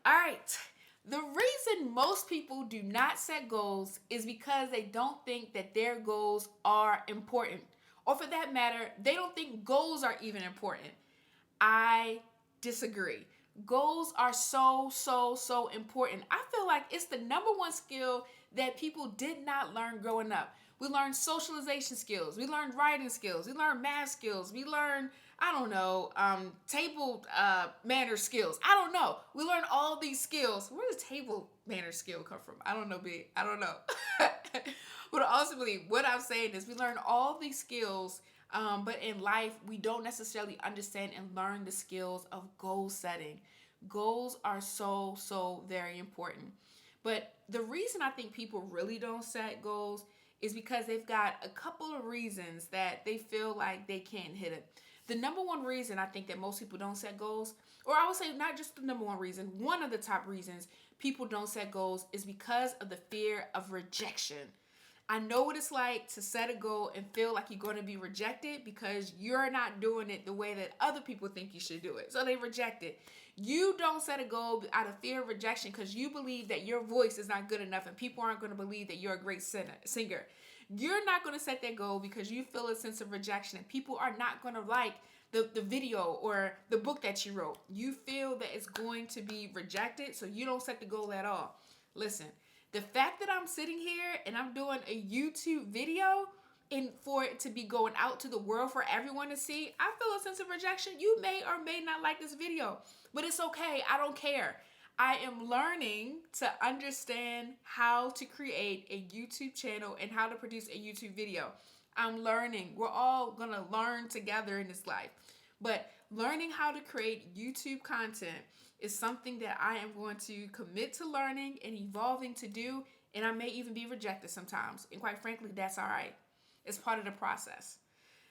All right. The reason most people do not set goals is because they don't think that their goals are important. Or for that matter, they don't think goals are even important. I disagree. Goals are so important. I feel like it's the number one skill that people did not learn growing up. We learned socialization skills. We learned writing skills. We learned math skills. We learned, I don't know, table manner skills. I don't know. We learned all these skills. Where does table manner skill come from? I don't know, B. I don't know. But ultimately, what I'm saying is we learn all these skills, but in life, we don't necessarily understand and learn the skills of goal setting. Goals are so very important. But the reason I think people really don't set goals is because they've got a couple of reasons that they feel like they can't hit it. The number one reason I think that most people don't set goals, or I would say not just the number one reason, one of the top reasons people don't set goals is because of the fear of rejection. I know what it's like to set a goal and feel like you're going to be rejected because you're not doing it the way that other people think you should do it. So they reject it. You don't set a goal out of fear of rejection because you believe that your voice is not good enough and people aren't going to believe that you're a great singer. You're not going to set that goal because you feel a sense of rejection and people are not going to like the video or the book that you wrote. You feel that it's going to be rejected, so you don't set the goal at all. Listen, the fact that I'm sitting here and I'm doing a YouTube video and for it to be going out to the world for everyone to see, I feel a sense of rejection. You may or may not like this video, but it's okay. I don't care. I am learning to understand how to create a YouTube channel and how to produce a YouTube video. I'm learning. We're all going to learn together in this life. But learning how to create YouTube content is something that I am going to commit to learning and evolving to do, and I may even be rejected sometimes. And quite frankly, that's all right. It's part of the process.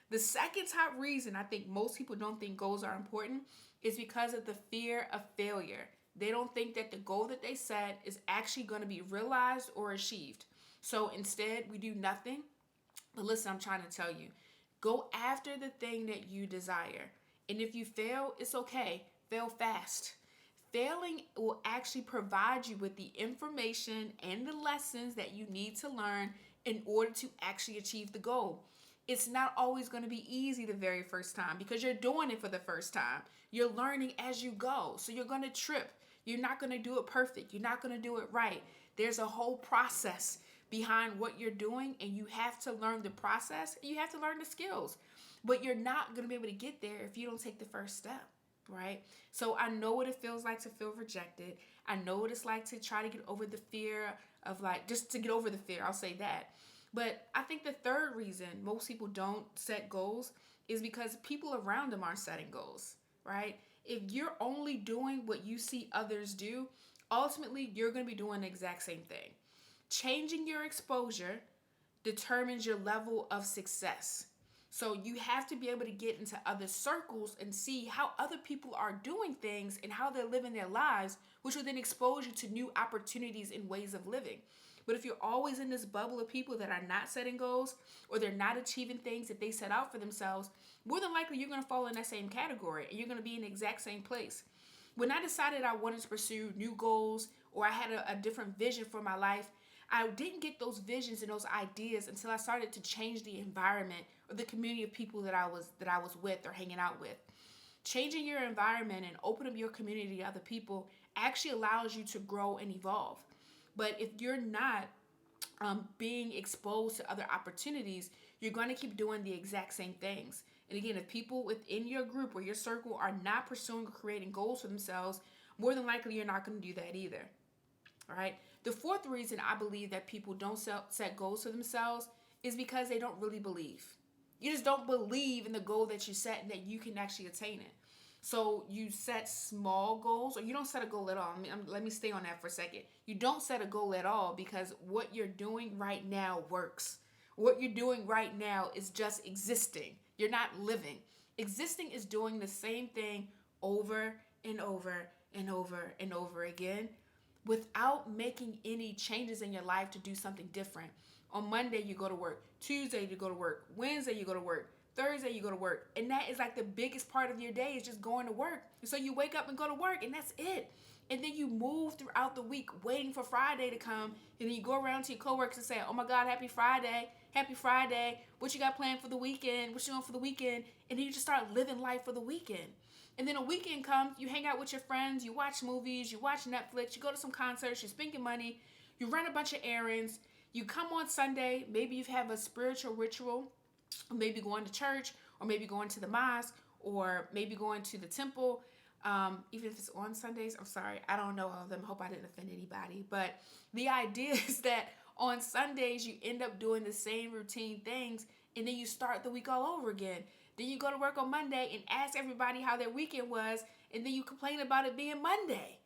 The second top reason I think most people don't think goals are important is because of the fear of failure. They don't think that the goal that they set is actually going to be realized or achieved. So instead, we do nothing. But listen, I'm trying to tell you, go after the thing that you desire. And if you fail, it's okay. Fail fast. Failing will actually provide you with the information and the lessons that you need to learn in order to actually achieve the goal. It's not always going to be easy the very first time because you're doing it for the first time. You're learning as you go. So you're going to trip. You're not going to do it perfect. You're not going to do it right. There's a whole process behind what you're doing, and you have to learn the process and you have to learn the skills. But you're not going to be able to get there if you don't take the first step, right? So I know what it feels like to feel rejected. I know what it's like to try to get over the fear of like, just to get over the fear, I'll say that. But I think the third reason most people don't set goals is because people around them aren't setting goals, right? If you're only doing what you see others do, ultimately you're going to be doing the exact same thing. Changing your exposure determines your level of success. So you have to be able to get into other circles and see how other people are doing things and how they're living their lives, which will then expose you to new opportunities and ways of living. But if you're always in this bubble of people that are not setting goals or they're not achieving things that they set out for themselves, more than likely you're going to fall in that same category and you're going to be in the exact same place. When I decided I wanted to pursue new goals or I had a different vision for my life, I didn't get those visions and those ideas until I started to change the environment or the community of people that I was with or hanging out with. Changing your environment and open up your community to other people actually allows you to grow and evolve. But if you're not being exposed to other opportunities, you're going to keep doing the exact same things. And again, if people within your group or your circle are not pursuing or creating goals for themselves, more than likely you're not going to do that either. All right. The fourth reason I believe that people don't set goals for themselves is because they don't really believe. You just don't believe in the goal that you set and that you can actually attain it. So you set small goals, or you don't set a goal at all. Let me stay on that for a second. You don't set a goal at all because what you're doing right now works. What you're doing right now is just existing. You're not living. Existing is doing the same thing over and over and over and over again without making any changes in your life to do something different. On Monday, you go to work. Tuesday, you go to work. Wednesday, you go to work. Thursday, you go to work. And that is like the biggest part of your day is just going to work. So you wake up and go to work, and that's it. And then you move throughout the week waiting for Friday to come. And then you go around to your coworkers and say, oh my God, happy Friday. Happy Friday. What you got planned for the weekend? What you doing for the weekend? And then you just start living life for the weekend. And then a weekend comes, you hang out with your friends, you watch movies, you watch Netflix, you go to some concerts, you spend your money, you run a bunch of errands, you come on Sunday, maybe you have a spiritual ritual, or maybe going to church, or maybe going to the mosque, or maybe going to the temple. Even if it's on Sundays, I'm sorry, I don't know all of them. Hope I didn't offend anybody. But the idea is that on Sundays, you end up doing the same routine things, and then you start the week all over again. Then you go to work on Monday and ask everybody how their weekend was, and then you complain about it being Monday.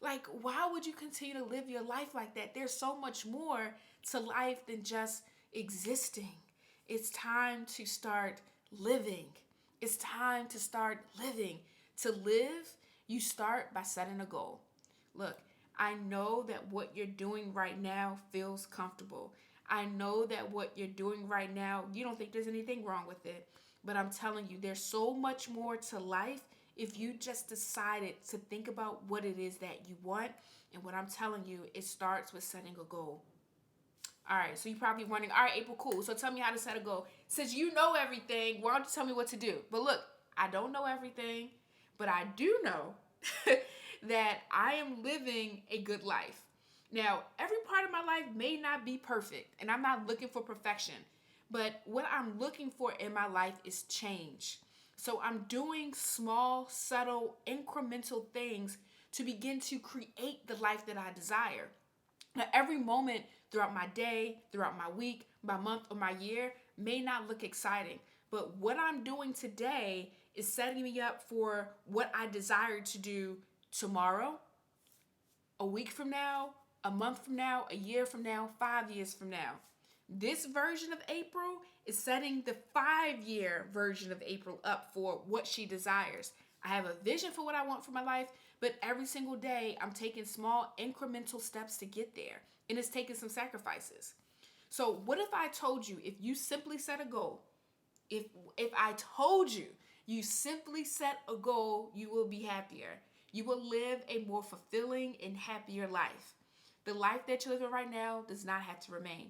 Like, why would you continue to live your life like that? There's so much more to life than just existing. It's time to start living. It's time to start living. To live, you start by setting a goal. Look, I know that what you're doing right now feels comfortable. I know that what you're doing right now, you don't think there's anything wrong with it. But I'm telling you, there's so much more to life if you just decided to think about what it is that you want. And what I'm telling you, it starts with setting a goal. All right, so you're probably wondering, all right, April, cool. So tell me how to set a goal. Since you know everything, why don't you tell me what to do? But look, I don't know everything, but I do know that I am living a good life. Now, every part of my life may not be perfect, and I'm not looking for perfection. But what I'm looking for in my life is change. So I'm doing small, subtle, incremental things to begin to create the life that I desire. Now, every moment throughout my day, throughout my week, my month, or my year may not look exciting. But what I'm doing today is setting me up for what I desire to do tomorrow, a week from now, a month from now, a year from now, 5 years from now. This version of April is setting the 5-year version of April up for what she desires. I have a vision for what I want for my life, but every single day I'm taking small incremental steps to get there, and it's taking some sacrifices. So what if I told you, if you simply set a goal, if I told you, you simply set a goal, you will be happier. You will live a more fulfilling and happier life. The life that you're living right now does not have to remain.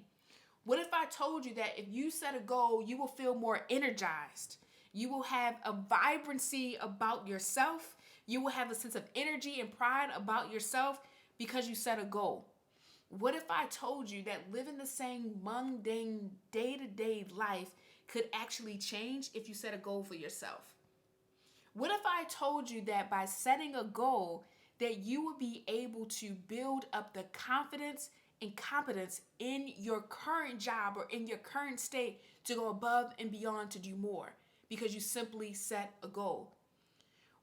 What if I told you that if you set a goal, you will feel more energized? You will have a vibrancy about yourself. You will have a sense of energy and pride about yourself because you set a goal. What if I told you that living the same mundane day-to-day life could actually change if you set a goal for yourself? What if I told you that by setting a goal that you would be able to build up the confidence and competence in your current job or in your current state to go above and beyond to do more because you simply set a goal?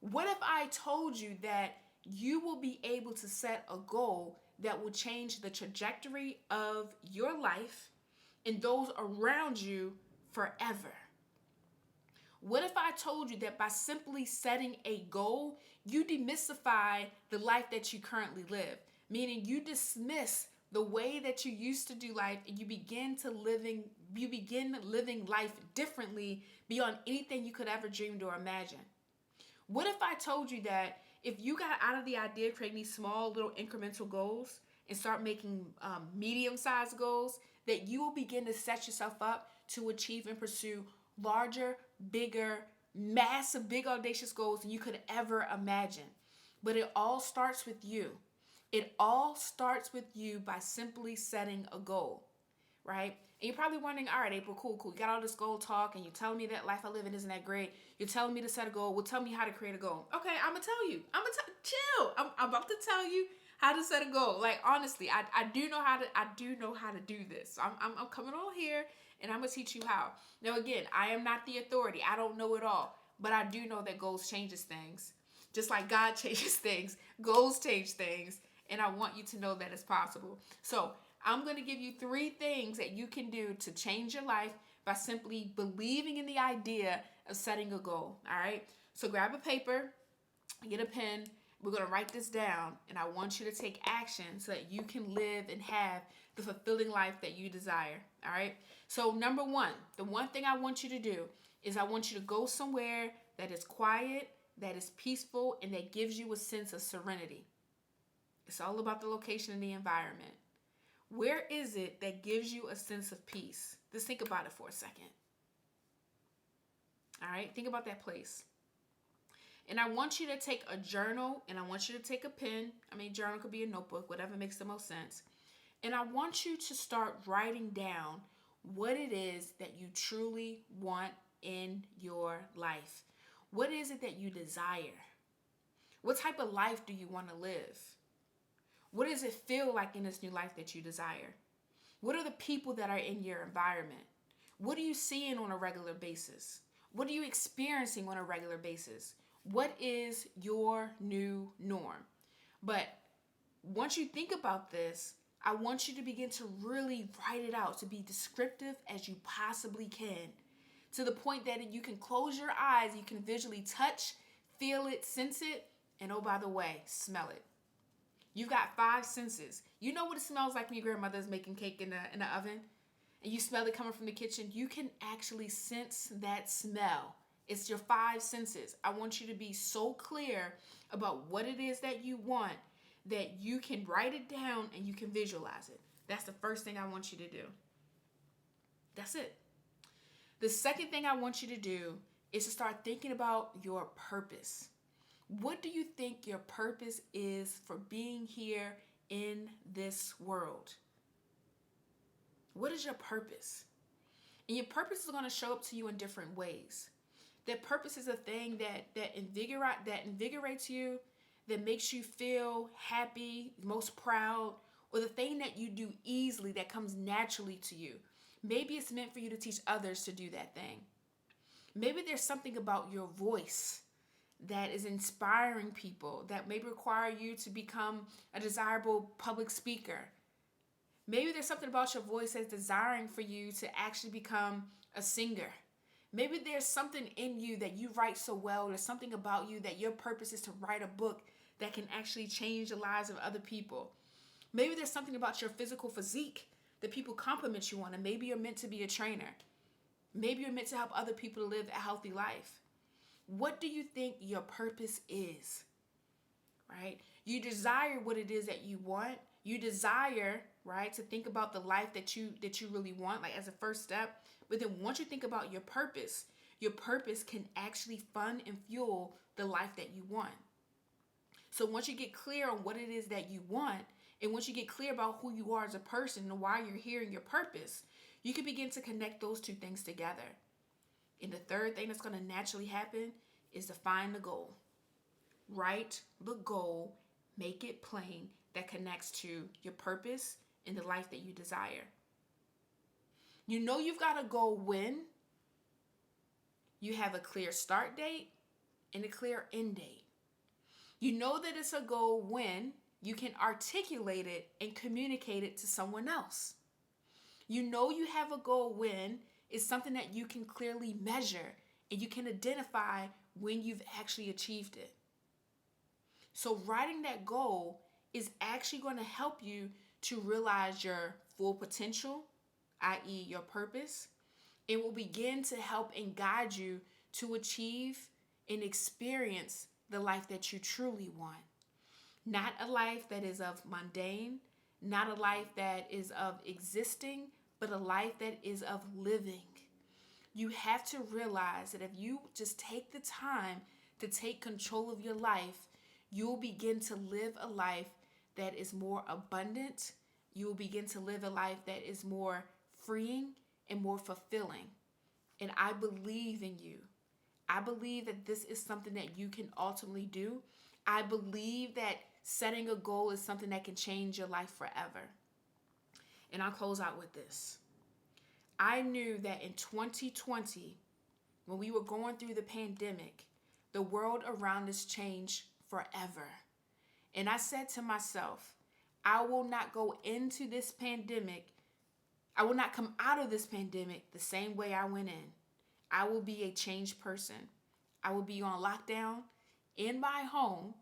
What if I told you that you will be able to set a goal that will change the trajectory of your life and those around you forever? What if I told you that by simply setting a goal, you demystify the life that you currently live, meaning you dismiss the way that you used to do life and you begin living life differently beyond anything you could ever dreamed or imagine? What if I told you that if you got out of the idea of creating these small little incremental goals and start making medium-sized goals, that you will begin to set yourself up to achieve and pursue larger, bigger, massive, big, audacious goals than you could ever imagine? But it all starts with you. It all starts with you by simply setting a goal, right? And you're probably wondering, all right, April, cool. You got all this goal talk and you're telling me that life I live in isn't that great. You're telling me to set a goal. Well, tell me how to create a goal. Okay, I'm going to tell you. Chill. I'm about to tell you how to set a goal. Like, honestly, I do know how to do this. I'm coming on here and I'm going to teach you how. Now, again, I am not the authority. I don't know it all, but I do know that goals changes things. Just like God changes things, goals change things. And I want you to know that it's possible. So I'm going to give you 3 things that you can do to change your life by simply believing in the idea of setting a goal. All right. So grab a paper, get a pen. We're going to write this down. And I want you to take action so that you can live and have the fulfilling life that you desire. All right. So number 1, the one thing I want you to do is I want you to go somewhere that is quiet, that is peaceful, and that gives you a sense of serenity. It's all about the location and the environment. Where is it that gives you a sense of peace? Just think about it for a second. All right, think about that place. And I want you to take a journal and I want you to take a pen. I mean, journal could be a notebook, whatever makes the most sense. And I want you to start writing down what it is that you truly want in your life. What is it that you desire? What type of life do you want to live? What does it feel like in this new life that you desire? What are the people that are in your environment? What are you seeing on a regular basis? What are you experiencing on a regular basis? What is your new norm? But once you think about this, I want you to begin to really write it out, to be descriptive as you possibly can, to the point that you can close your eyes, you can visually touch, feel it, sense it, and oh, by the way, smell it. You've got 5 senses. You know what it smells like when your grandmother's making cake in the oven and you smell it coming from the kitchen? You can actually sense that smell. It's your 5 senses. I want you to be so clear about what it is that you want that you can write it down and you can visualize it. That's the first thing I want you to do. That's it. The second thing I want you to do is to start thinking about your purpose. What do you think your purpose is for being here in this world? What is your purpose? And your purpose is going to show up to you in different ways. That purpose is a thing that invigorates you, that makes you feel happy, most proud, or the thing that you do easily, that comes naturally to you. Maybe it's meant for you to teach others to do that thing. Maybe there's something about your voice that is inspiring people, that may require you to become a desirable public speaker. Maybe there's something about your voice that's desiring for you to actually become a singer. Maybe there's something in you that you write so well. There's something about you that your purpose is to write a book that can actually change the lives of other people. Maybe there's something about your physical physique that people compliment you on, and maybe you're meant to be a trainer. Maybe you're meant to help other people to live a healthy life. What do you think your purpose is? Right? You desire what it is that you want. You desire, right, to think about the life that you really want, like as a first step. But then once you think about your purpose can actually fund and fuel the life that you want. So once you get clear on what it is that you want, and once you get clear about who you are as a person and why you're here and your purpose, you can begin to connect those two things together. And the third thing that's going to naturally happen is to find the goal. Write the goal, make it plain, that connects to your purpose and the life that you desire. You know you've got a goal when you have a clear start date and a clear end date. You know that it's a goal when you can articulate it and communicate it to someone else. You know you have a goal when it's something that you can clearly measure and you can identify when you've actually achieved it. So writing that goal is actually going to help you to realize your full potential, i.e. your purpose. It will begin to help and guide you to achieve and experience the life that you truly want. Not a life that is of mundane, not a life that is of existing, but a life that is of living. You have to realize that if you just take the time to take control of your life, you'll begin to live a life that is more abundant. You will begin to live a life that is more freeing and more fulfilling. And I believe in you. I believe that this is something that you can ultimately do. I believe that setting a goal is something that can change your life forever. And I'll close out with this. I knew that in 2020, when we were going through the pandemic, the world around us changed forever. And I said to myself, I will not go into this pandemic. I will not come out of this pandemic the same way I went in. I will be a changed person. I will be on lockdown in my home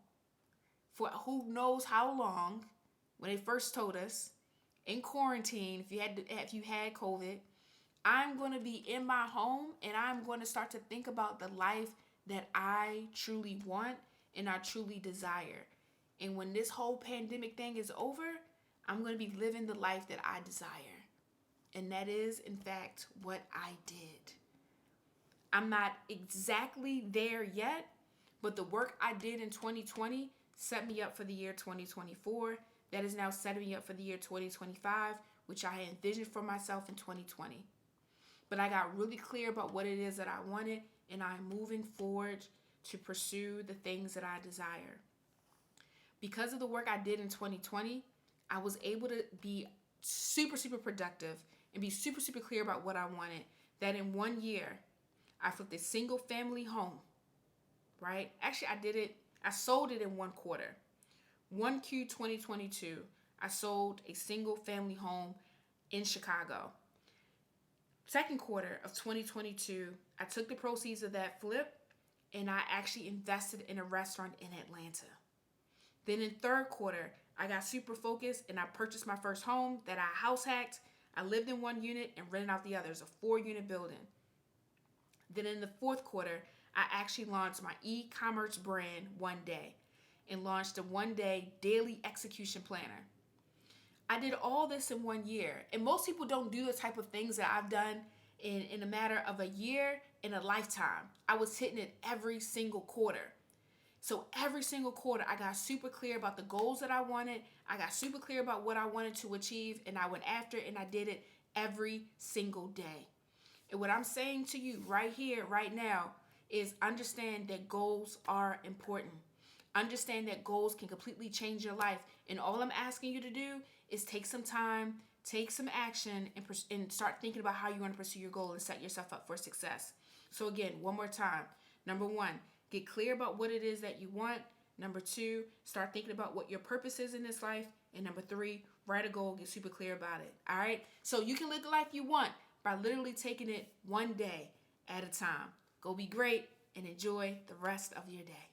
for who knows how long. When they first told us in quarantine, if you had COVID, I'm going to be in my home and I'm going to start to think about the life that I truly want and I truly desire. And when this whole pandemic thing is over, I'm going to be living the life that I desire. And that is, in fact, what I did. I'm not exactly there yet, but the work I did in 2020 set me up for the year 2024. That is now setting me up for the year 2025, which I had envisioned for myself in 2020. But I got really clear about what it is that I wanted, and I'm moving forward to pursue the things that I desire. Because of the work I did in 2020, I was able to be super, super productive and be super, super clear about what I wanted. That in 1 year, I flipped a single family home, right? Actually, I sold it in 1 quarter. 1Q 2022, I sold a single family home in Chicago. 2Q of 2022, I took the proceeds of that flip and I actually invested in a restaurant in Atlanta. Then in 3Q, I got super focused and I purchased my first home that I house hacked. I lived in 1 unit and rented out the others, a 4-unit building. Then in the 4Q, I actually launched my e-commerce brand One Day and launched a 1-day daily execution planner. I did all this in 1 year. And most people don't do the type of things that I've done in a matter of a year and a lifetime. I was hitting it every single quarter. So every single quarter, I got super clear about the goals that I wanted. I got super clear about what I wanted to achieve, and I went after it, and I did it every single day. And what I'm saying to you right here, right now, is understand that goals are important. Understand that goals can completely change your life. And all I'm asking you to do is take some time, take some action, and start thinking about how you want to pursue your goal and set yourself up for success. So again, one more time. Number 1, get clear about what it is that you want. Number 2, start thinking about what your purpose is in this life. And number 3, write a goal, get super clear about it. All right? So you can live the life you want by literally taking it 1 day at a time. Go be great and enjoy the rest of your day.